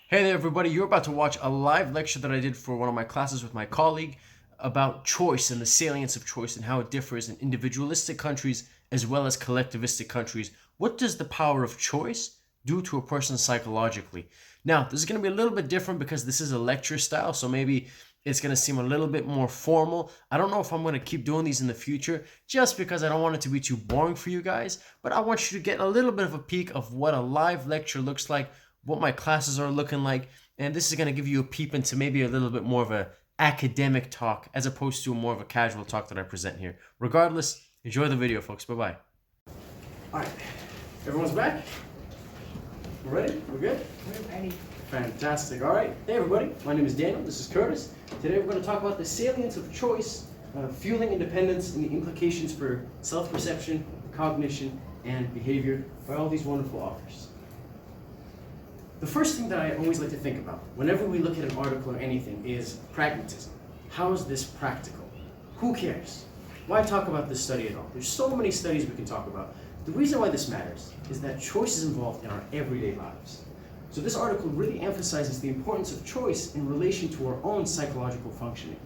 Hey there, everybody. You're about to watch a live lecture that I did for one of my classes with my colleague about choice and the salience of choice and how it differs in individualistic countries as well as collectivistic countries. What does the power of choice do to a person psychologically? Now, this is going to be a little bit different because this is a lecture style, so maybe it's going to seem a little bit more formal. I don't know if I'm going to keep doing these in the future just because I don't want it to be too boring for you guys, but I want you to get a little bit of a peek of what a live lecture looks like, what my classes are looking like, and this is going to give you a peep into maybe a little bit more of a academic talk as opposed to more of a casual talk that I present here. Regardless, enjoy the video, folks. Bye-bye. All right, everyone's back? We're ready? We're good? We're ready. Fantastic. All right. Hey, everybody. My name is Daniel. This is Curtis. Today we're going to talk about the salience of choice, fueling independence, and the implications for self-perception, cognition, and behavior by all these wonderful authors. The first thing that I always like to think about whenever we look at an article or anything is pragmatism. How is this practical? Who cares? Why talk about this study at all? There's so many studies we can talk about. The reason why this matters is that choice is involved in our everyday lives. So this article really emphasizes the importance of choice in relation to our own psychological functioning.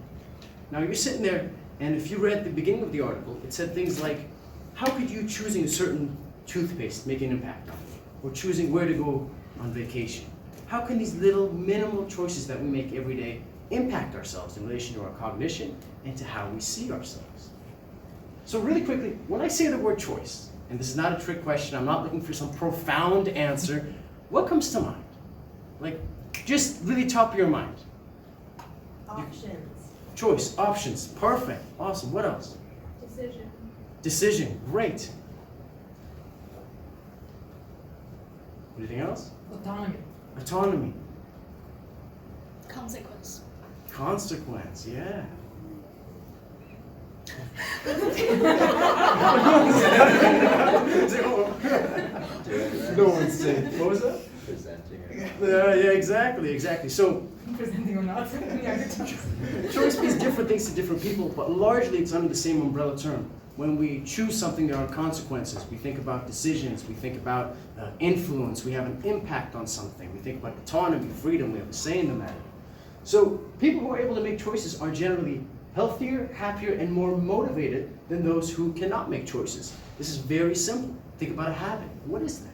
Now you're sitting there, and if you read the beginning of the article, it said things like, how could you choosing a certain toothpaste make an impact on you? Or choosing where to go on vacation? How can these little minimal choices that we make every day impact ourselves in relation to our cognition and to how we see ourselves? So really quickly, when I say the word choice, and this is not a trick question, I'm not looking for some profound answer, what comes to mind? Like, just really top of your mind. Options. Choice, options, perfect, awesome. What else? Decision. Decision, great. Anything else? Autonomy. Autonomy. Consequence. Consequence, yeah. No one said. What was that? Presenting it. Yeah, exactly. So Presenting or not. choice means different things to different people, but largely it's under the same umbrella term. When we choose something, there are consequences. We think about decisions, we think about influence, we have an impact on something. We think about autonomy, freedom, we have a say in the matter. So people who are able to make choices are generally healthier, happier, and more motivated than those who cannot make choices. This is very simple. Think about a habit. What is that?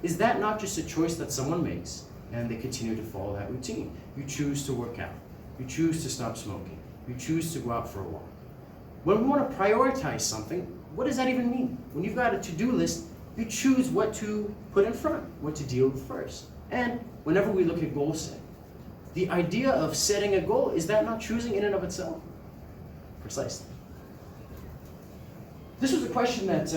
Is that not just a choice that someone makes and they continue to follow that routine? You choose to work out. You choose to stop smoking. You choose to go out for a walk. When we want to prioritize something, what does that even mean? When you've got a to-do list, you choose what to put in front, what to deal with first. And whenever we look at goal setting, the idea of setting a goal, is that not choosing in and of itself? Precisely. This was a question that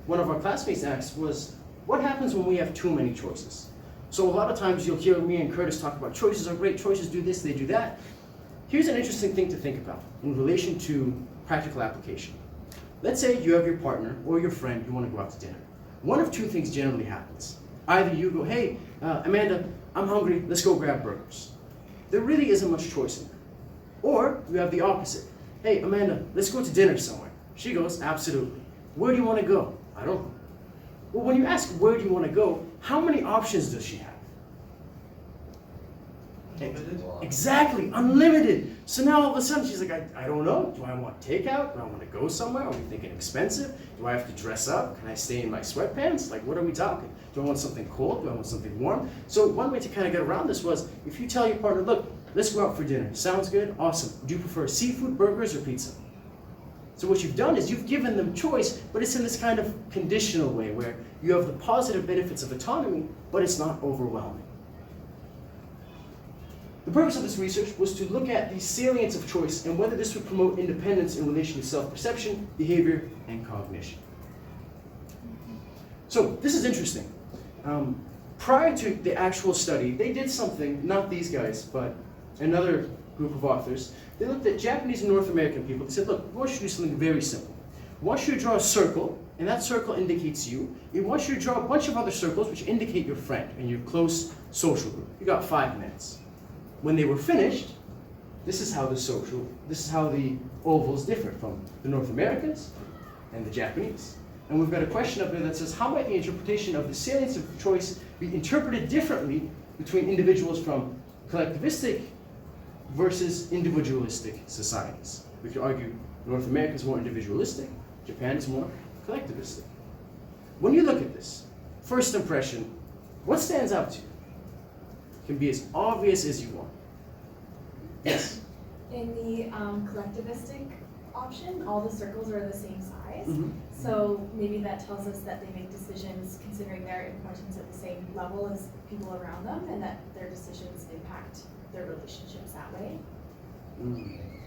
one of our classmates asked was, what happens when we have too many choices? So a lot of times you'll hear me and Curtis talk about choices are great, choices do this, they do that. Here's an interesting thing to think about in relation to practical application. Let's say you have your partner or your friend, you want to go out to dinner. One of two things generally happens. Either you go, hey, Amanda, I'm hungry, let's go grab burgers. There really isn't much choice in there. Or you have the opposite. Hey, Amanda, let's go to dinner somewhere. She goes, absolutely. Where do you want to go? I don't know. Well, when you ask where do you want to go, how many options does she have? Unlimited? Exactly, unlimited. So now all of a sudden she's like, I don't know. Do I want takeout? Do I want to go somewhere? Are we thinking expensive? Do I have to dress up? Can I stay in my sweatpants? Like, what are we talking? Do I want something cold? Do I want something warm? So one way to kind of get around this was, if you tell your partner, look, let's go out for dinner. Sounds good? Awesome. Do you prefer seafood, burgers, or pizza? So what you've done is you've given them choice, but it's in this kind of conditional way where you have the positive benefits of autonomy, but it's not overwhelming. The purpose of this research was to look at the salience of choice and whether this would promote independence in relation to self-perception, behavior, and cognition. So this is interesting. Prior to the actual study, they did something, not these guys, but another group of authors. They looked at Japanese and North American people. They said, look, we want you to do something very simple. We want you to draw a circle, and that circle indicates you. We want you to draw a bunch of other circles which indicate your friend and your close social group. You got 5 minutes. When they were finished, this is how the ovals differ from the North Americans and the Japanese. And we've got a question up there that says, how might the interpretation of the salience of choice be interpreted differently between individuals from collectivistic versus individualistic societies. We could argue North America is more individualistic, Japan is more collectivistic. When you look at this, first impression, what stands out to you? It can be as obvious as you want. Yes? In the collectivistic option, all the circles are the same size. Mhm. So maybe that tells us that they make decisions considering their importance at the same level as people around them, and that their decisions impact their relationships that way.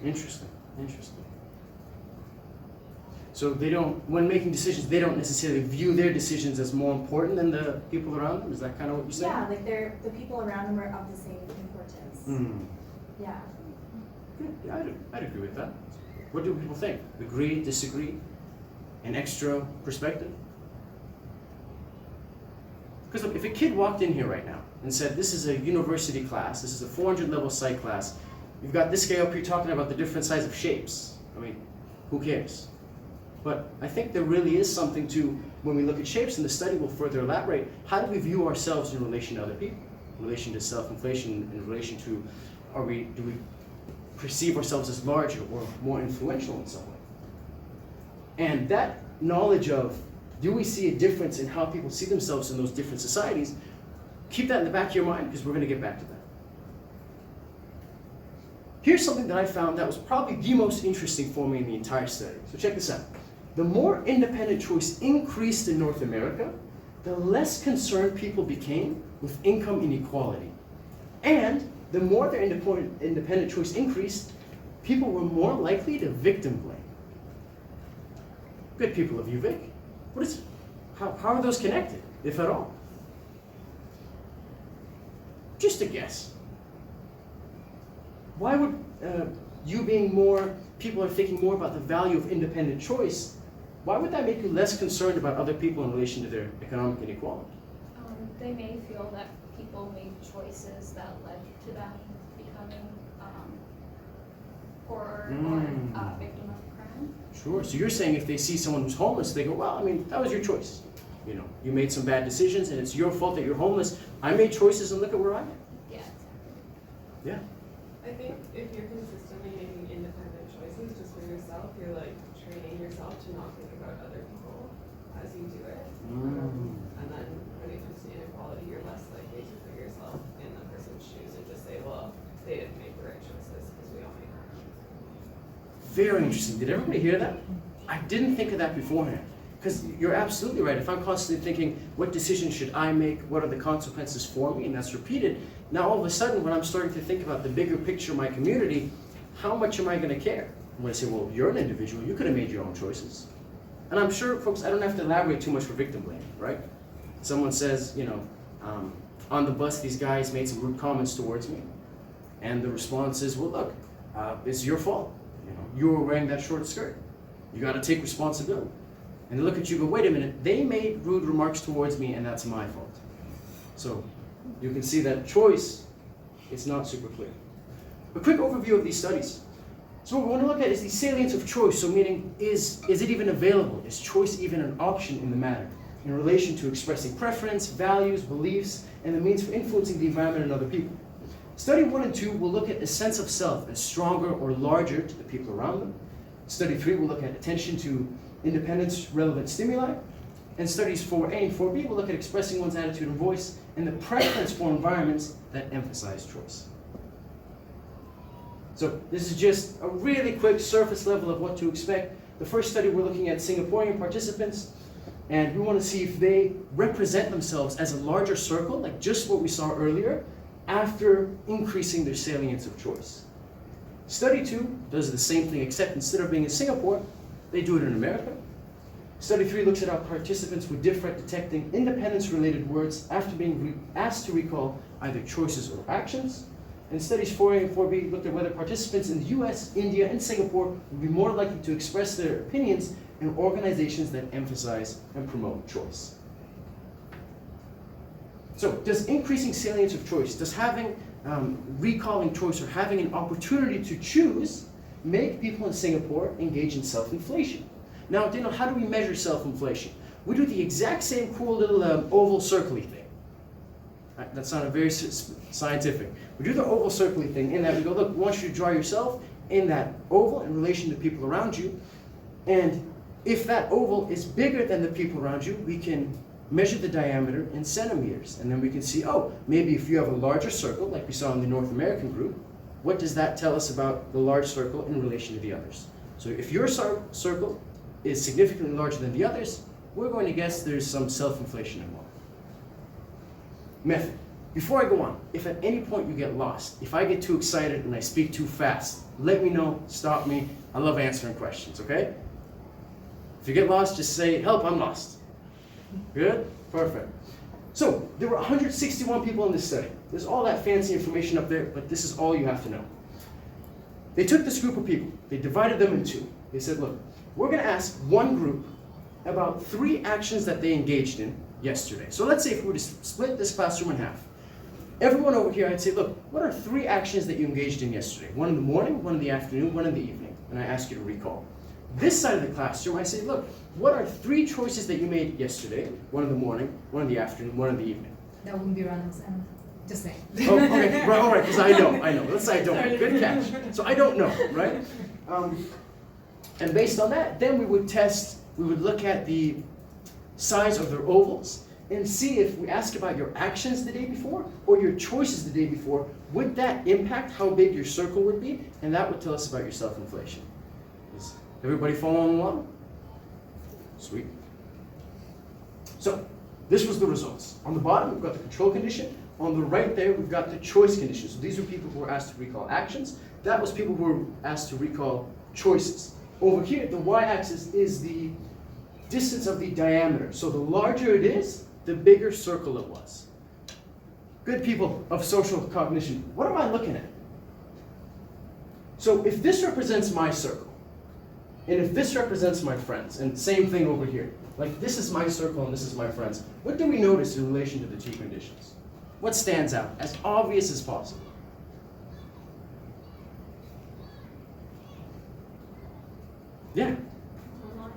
Interesting, interesting. So they don't, when making decisions, they don't necessarily view their decisions as more important than the people around them? Is that kind of what you're saying? Yeah, like the people around them are of the same importance. Mm. Yeah. Good. Yeah, I'd agree with that. What do people think? Agree, disagree? An extra perspective? Because look, if a kid walked in here right now and said, this is a university class, this is a 400 level psych class, you've got this guy up here talking about the different size of shapes. I mean, who cares? But I think there really is something to, when we look at shapes, and the study will further elaborate, how do we view ourselves in relation to other people? In relation to self-inflation, in relation to, do we perceive ourselves as larger or more influential in some way? And that knowledge of, do we see a difference in how people see themselves in those different societies, keep that in the back of your mind, because we're going to get back to that. Here's something that I found that was probably the most interesting for me in the entire study. So check this out. The more independent choice increased in North America, the less concerned people became with income inequality. And the more their independent choice increased, people were more likely to victim blame. Good people of UVic. How are those connected, if at all? Just a guess. Why would people are thinking more about the value of independent choice, why would that make you less concerned about other people in relation to their economic inequality? They may feel that people made choices that led to them becoming poorer or a victim of crime. Sure, so you're saying if they see someone who's homeless, they go, well, I mean, that was your choice. You know, you made some bad decisions and it's your fault that you're homeless. I made choices and look at where I am. Yeah, exactly. Yeah. I think if you're consistently making independent choices just for yourself, you're like training yourself to not think about other people as you do it. And then when it comes to inequality, you're less likely to put yourself in the person's shoes and just say, well, they didn't make the right choices because we all make our own. Very interesting. Did everybody hear that? I didn't think of that beforehand. Because you're absolutely right. If I'm constantly thinking, what decision should I make? What are the consequences for me? And that's repeated. Now all of a sudden, when I'm starting to think about the bigger picture of my community, how much am I going to care? I'm going to say, well, you're an individual. You could have made your own choices. And I'm sure, folks, I don't have to elaborate too much for victim blaming, right? Someone says, you know, on the bus, these guys made some rude comments towards me. And the response is, well, look, it's your fault. You know, you were wearing that short skirt. You got to take responsibility. And they look at you and go, wait a minute, they made rude remarks towards me and that's my fault. So you can see that choice is not super clear. A quick overview of these studies. So what we want to look at is the salience of choice. So meaning, is it even available? Is choice even an option in the matter? In relation to expressing preference, values, beliefs, and the means for influencing the environment and other people. Study 1 and 2 will look at a sense of self as stronger or larger to the people around them. Study 3 will look at attention to independence, relevant stimuli. And studies 4A and 4B will look at expressing one's attitude and voice and the preference for environments that emphasize choice. So this is just a really quick surface level of what to expect. The first study we're looking at Singaporean participants, and we want to see if they represent themselves as a larger circle, like just what we saw earlier, after increasing their salience of choice. Study 2 does the same thing, except instead of being in Singapore, they do it in America. Study 3 looks at how participants would differ at detecting independence-related words after being asked to recall either choices or actions. And studies 4A and 4B looked at whether participants in the US, India, and Singapore would be more likely to express their opinions in organizations that emphasize and promote choice. So, does increasing salience of choice, does having recalling choice or having an opportunity to choose make people in Singapore engage in self-inflation? Now, Daniel, how do we measure self-inflation? We do the exact same cool little oval circle-y thing. That sounded very scientific. We do the oval circling thing in that we go, look, we want you to draw yourself in that oval in relation to people around you. And if that oval is bigger than the people around you, we can measure the diameter in centimeters. And then we can see, oh, maybe if you have a larger circle, like we saw in the North American group, what does that tell us about the large circle in relation to the others? So if your circle is significantly larger than the others, we're going to guess there's some self-inflation involved. Method. Before I go on, if at any point you get lost, if I get too excited and I speak too fast, let me know, stop me. I love answering questions, okay? If you get lost, just say, help, I'm lost. Good? Perfect. So, there were 161 people in this study. There's all that fancy information up there, but this is all you have to know. They took this group of people, they divided them in two. They said, look, we're going to ask one group about 3 actions that they engaged in yesterday. So let's say if we were to split this classroom in half. Everyone over here, I'd say, look, what are 3 actions that you engaged in yesterday? One in the morning, one in the afternoon, one in the evening. And I ask you to recall. This side of the classroom, I say, look, what are 3 choices that you made yesterday? One in the morning, one in the afternoon, one in the evening. That wouldn't be random, Sam. Just saying. Oh, okay, right, all right, because I know. Let's say I don't. Good catch. So I don't know, right? And based on that, then we would look at the size of their ovals and see if we ask about your actions the day before or your choices the day before, would that impact how big your circle would be? And that would tell us about your self-inflation. Is everybody following along? Sweet. So, this was the results. On the bottom, we've got the control condition. On the right there, we've got the choice condition. So these are people who were asked to recall actions. That was people who were asked to recall choices. Over here, the y-axis is the distance of the diameter. So the larger it is, the bigger circle it was. Good people of social cognition, what am I looking at? So if this represents my circle, and if this represents my friends, and same thing over here, like this is my circle and this is my friends, what do we notice in relation to the two conditions? What stands out, as obvious as possible? Yeah. A lot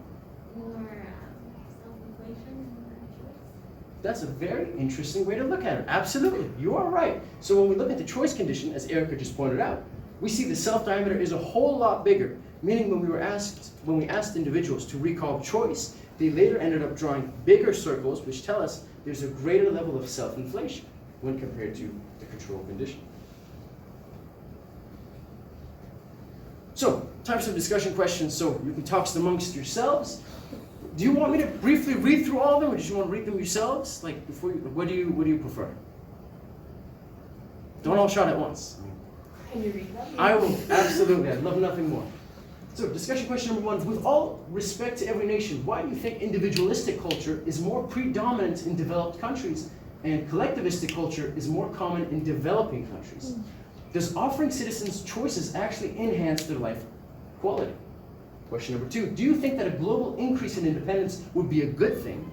more self-inflation, more choice. That's a very interesting way to look at it. Absolutely, you are right. So when we look at the choice condition, as Erica just pointed out, we see the self-diameter is a whole lot bigger, meaning when we asked individuals to recall choice, they later ended up drawing bigger circles, which tell us there's a greater level of self-inflation when compared to the control condition. So, time for some discussion questions, so you can talk amongst yourselves. Do you want me to briefly read through all of them, or do you want to read them yourselves? Like, before you, what do you prefer? Don't all shout at once. Can you read them? I will, absolutely, I'd love nothing more. So, discussion question number 1, with all respect to every nation, why do you think individualistic culture is more predominant in developed countries and collectivistic culture is more common in developing countries? Does offering citizens choices actually enhance their life quality? Question number 2, do you think that a global increase in independence would be a good thing?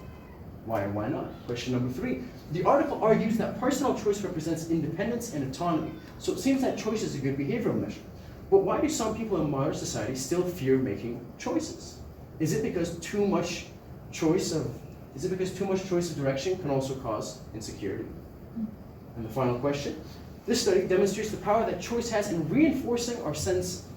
Why and why not? Question number 3, the article argues that personal choice represents independence and autonomy, so it seems that choice is a good behavioral measure. But why do some people in modern society still fear making choices? Is it because too much choice of direction can also cause insecurity? And the final question, this study demonstrates the power that choice has in reinforcing our sense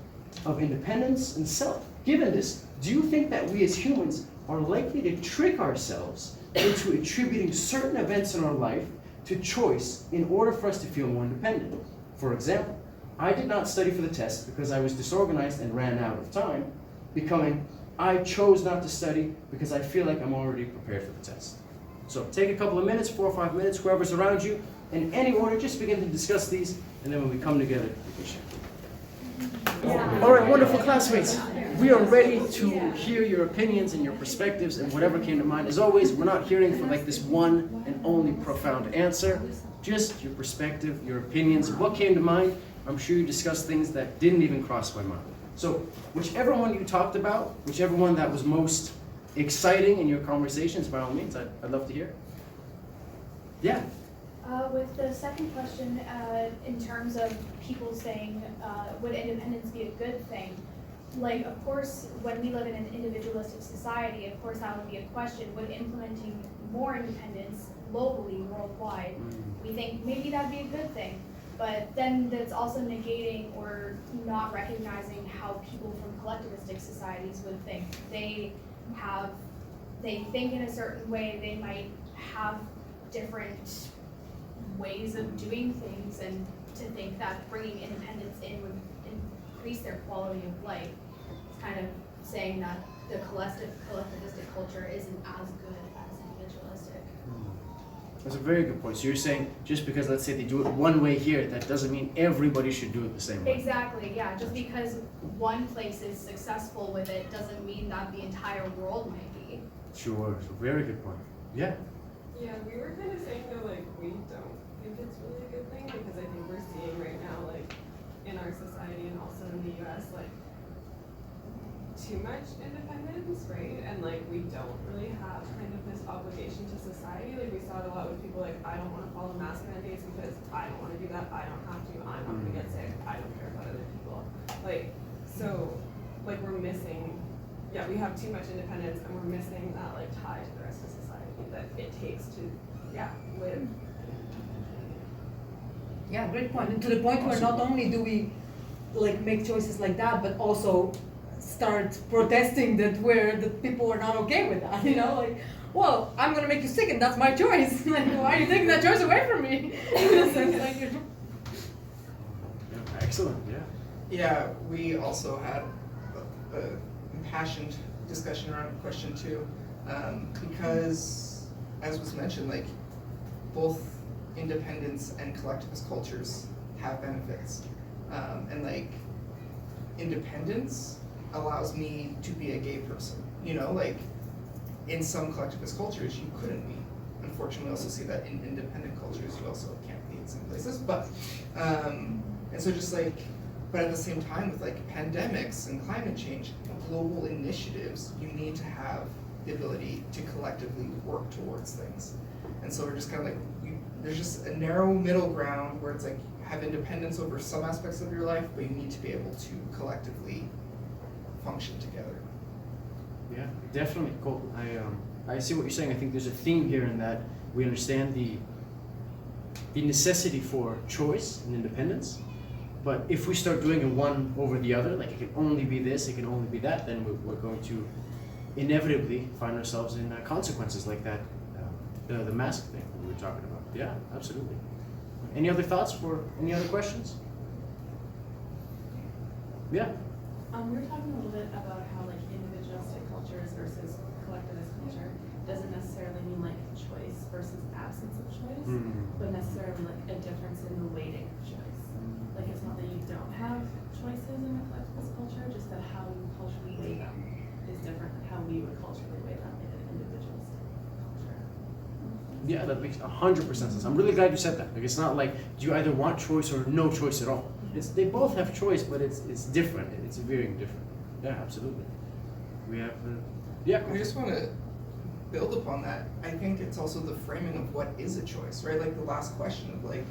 of independence and self. Given this, do you think that we as humans are likely to trick ourselves into attributing certain events in our life to choice in order for us to feel more independent? For example, I did not study for the test because I was disorganized and ran out of time, becoming, I chose not to study because I feel like I'm already prepared for the test. So take a couple of minutes, 4 or 5 minutes, whoever's around you, in any order, just begin to discuss these, and then when we come together, we can share. All right, wonderful classmates. We are ready to hear your opinions and your perspectives and whatever came to mind. As always, we're not hearing for like this one and only profound answer, just your perspective, your opinions, what came to mind. I'm sure you discussed things that didn't even cross my mind. So whichever one you talked about, whichever one that was most exciting in your conversations, by all means, I'd love to hear. Yeah. With the second question, in terms of people saying, would independence be a good thing? Like, of course, when we live in an individualistic society, of course that would be a question. Would implementing more independence globally, worldwide, Mm. we think maybe that'd be a good thing. But then that's also negating or not recognizing how people from collectivistic societies would think. They think in a certain way, they might have different ways of doing things, and to think that bringing independence in would increase their quality of life. It's kind of saying that the collectivistic culture isn't as good as individualistic. That's a very good point. So you're saying just because, let's say, they do it one way here, that doesn't mean everybody should do it the same way. Exactly, yeah. Just because one place is successful with it doesn't mean that the entire world might be. Sure. So very good point. Yeah. Yeah, we were kind of saying though, like, we don't think it's really a good thing, because I think we're seeing right now, like, in our society and also in the US, like, too much independence, right? And like, we don't really have kind of this obligation to society. Like, we saw it a lot with people like, I don't want to follow mask mandates because I don't want to do that. I don't have to. I'm not going to get sick. I don't care about other people. Like, so, like, we're missing, yeah, we have too much independence, and we're missing that, like, tie to the rest of society that it takes to, yeah, live. Yeah, great point. And to the point where not only do we like make choices like that, but also start protesting that where the people are not okay with that. You know, like, well, I'm gonna make you sick, and that's my choice. Like, why are you taking that choice away from me? Like, Yeah, excellent. Yeah. Yeah, we also had a impassioned discussion around question 2, because, as was mentioned, like, both independence and collectivist cultures have benefits, and like, independence allows me to be a gay person. You know, like, in some collectivist cultures you couldn't be. Unfortunately, we also see that in independent cultures you also can't be in some places. But and so just like, but at the same time, with like pandemics and climate change, global initiatives, you need to have the ability to collectively work towards things. And so we're just kind of like, there's just a narrow middle ground where it's like, have independence over some aspects of your life, but you need to be able to collectively function together. Yeah, definitely. Cool. I see what you're saying. I think there's a theme here in that we understand the necessity for choice and independence. But if we start doing it one over the other, like it can only be this, it can only be that, then we're going to inevitably find ourselves in consequences like that, the mask thing that we were talking about. Yeah, absolutely. Any other thoughts for any other questions? Yeah. We were talking a little bit about how like individualistic cultures versus collectivist culture doesn't necessarily mean like choice versus absence of choice, but necessarily like a difference in the weighting of choice. Like, it's not that you don't have choices in a collectivist culture, just that how you culturally weigh them is different than how we would culturally weigh them in an individualistic culture. Yeah, that makes 100% sense. I'm really glad you said that. Like, it's not like, do you either want choice or no choice at all? They both have choice, but it's different. It's very different. Yeah, absolutely. We have, yeah. I just want to build upon that. I think it's also the framing of what is a choice, right? Like the last question of like,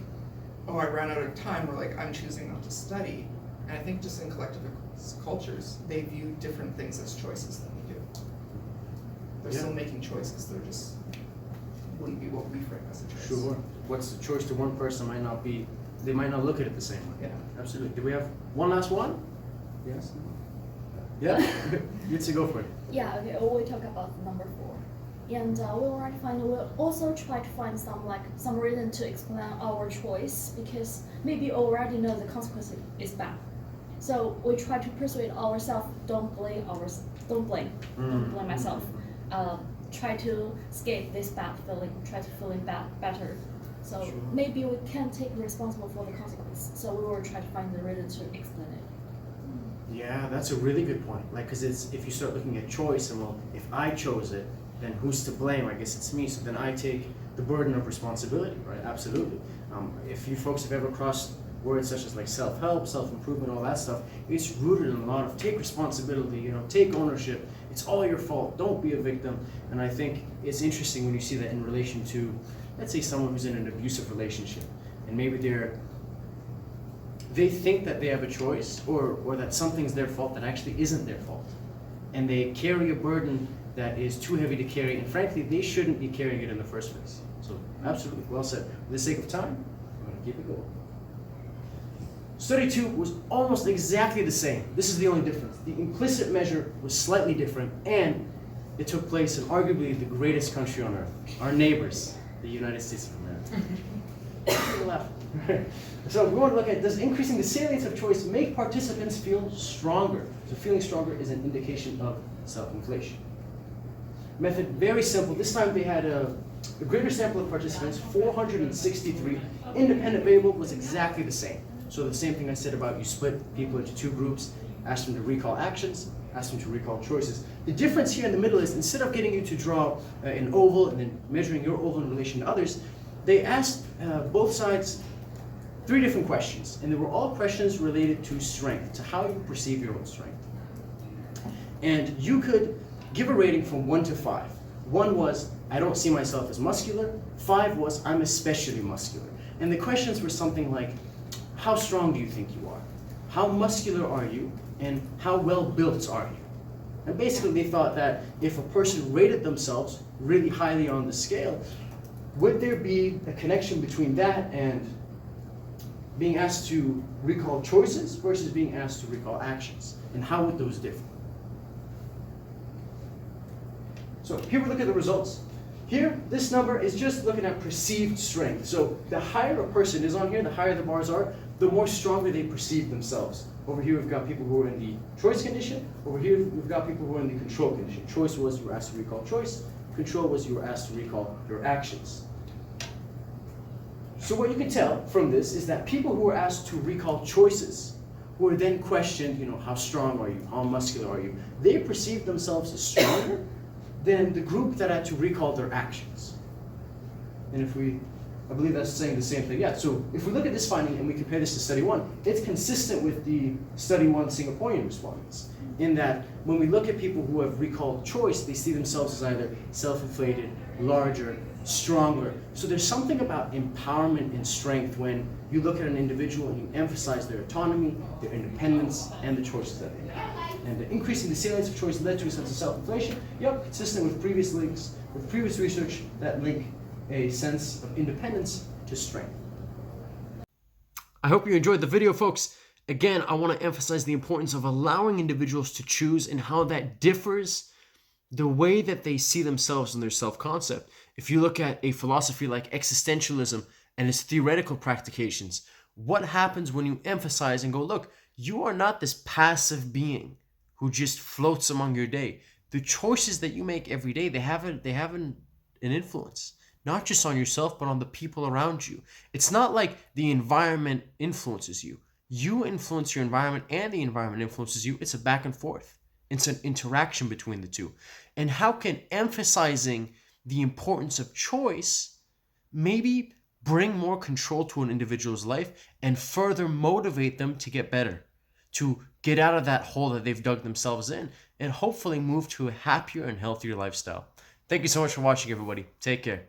oh, I ran out of time, or like, I'm choosing not to study. And I think just in collectivist cultures, they view different things as choices than we do. They're Yeah. still making choices, they're just, wouldn't be what we frame as a choice. Sure. What's the choice to one person might not be, they might not look at it the same way. Yeah. Absolutely. Do we have one last one? Yes. Yeah? Good to go for it. Yeah, okay, we talk about number 4. And we'll also try to find some reason to explain our choice, because maybe we already know the consequence is bad. So we try to persuade ourselves, don't blame myself. Try to escape this bad feeling, try to feel better. So Sure. maybe we can take responsible for the consequence. So we will try to find the reason to explain it. Yeah, that's a really good point. Like, because it's, if you start looking at choice, and well, if I chose it, then who's to blame? I guess it's me. So then I take the burden of responsibility, right? Absolutely. If you folks have ever crossed words such as like self-help, self-improvement, all that stuff, it's rooted in a lot of take responsibility, you know, take ownership. It's all your fault. Don't be a victim. And I think it's interesting when you see that in relation to, let's say, someone who's in an abusive relationship, and maybe they think that they have a choice, or that something's their fault that actually isn't their fault. And they carry a burden that is too heavy to carry, and frankly, they shouldn't be carrying it in the first place. So absolutely, well said. For the sake of time, I'm going to keep it going. Study 2 was almost exactly the same. This is the only difference. The implicit measure was slightly different, and it took place in arguably the greatest country on earth, our neighbors, the United States of America. So we want to look at, does increasing the salience of choice make participants feel stronger? So feeling stronger is an indication of self-inflation. Method, very simple. This time they had a greater sample of participants, 463. Independent variable was exactly the same. So the same thing I said about you split people into two groups, ask them to recall actions, ask them to recall choices. The difference here in the middle is, instead of getting you to draw an oval and then measuring your oval in relation to others, they asked both sides 3 different questions, and they were all questions related to strength, to how you perceive your own strength. And you could give a rating from 1 to 5. 1 was, I don't see myself as muscular. 5 was, I'm especially muscular. And the questions were something like, how strong do you think you are? How muscular are you? And how well built are you? And basically they thought that if a person rated themselves really highly on the scale, would there be a connection between that and being asked to recall choices versus being asked to recall actions? And how would those differ? So here we look at the results. Here, this number is just looking at perceived strength. So the higher a person is on here, the higher the bars are, the more stronger they perceive themselves. Over here we've got people who are in the choice condition. Over here we've got people who are in the control condition. Choice was you were asked to recall choice. Control was you were asked to recall your actions. So what you can tell from this is that people who were asked to recall choices, who were then questioned, how strong are you, how muscular are you, they perceived themselves as stronger than the group that had to recall their actions. And I believe that's saying the same thing. Yeah, so if we look at this finding and we compare this to study 1, it's consistent with the study 1 Singaporean respondents, in that when we look at people who have recalled choice, they see themselves as either self-inflated, larger, stronger. So there's something about empowerment and strength when you look at an individual and you emphasize their autonomy, their independence, and the choices that they make. And increasing the salience of choice led to a sense of self-inflation. Yep, consistent with previous research that link a sense of independence to strength. I hope you enjoyed the video, folks. Again, I want to emphasize the importance of allowing individuals to choose and how that differs the way that they see themselves and their self-concept. If you look at a philosophy like existentialism and its theoretical practications, what happens when you emphasize and go, look, you are not this passive being who just floats among your day. The choices that you make every day, they have an influence, not just on yourself, but on the people around you. It's not like the environment influences you. You influence your environment and the environment influences you. It's a back and forth. It's an interaction between the two. And how can emphasizing the importance of choice maybe bring more control to an individual's life and further motivate them to get better, to get out of that hole that they've dug themselves in, and hopefully move to a happier and healthier lifestyle. Thank you so much for watching, everybody. Take care.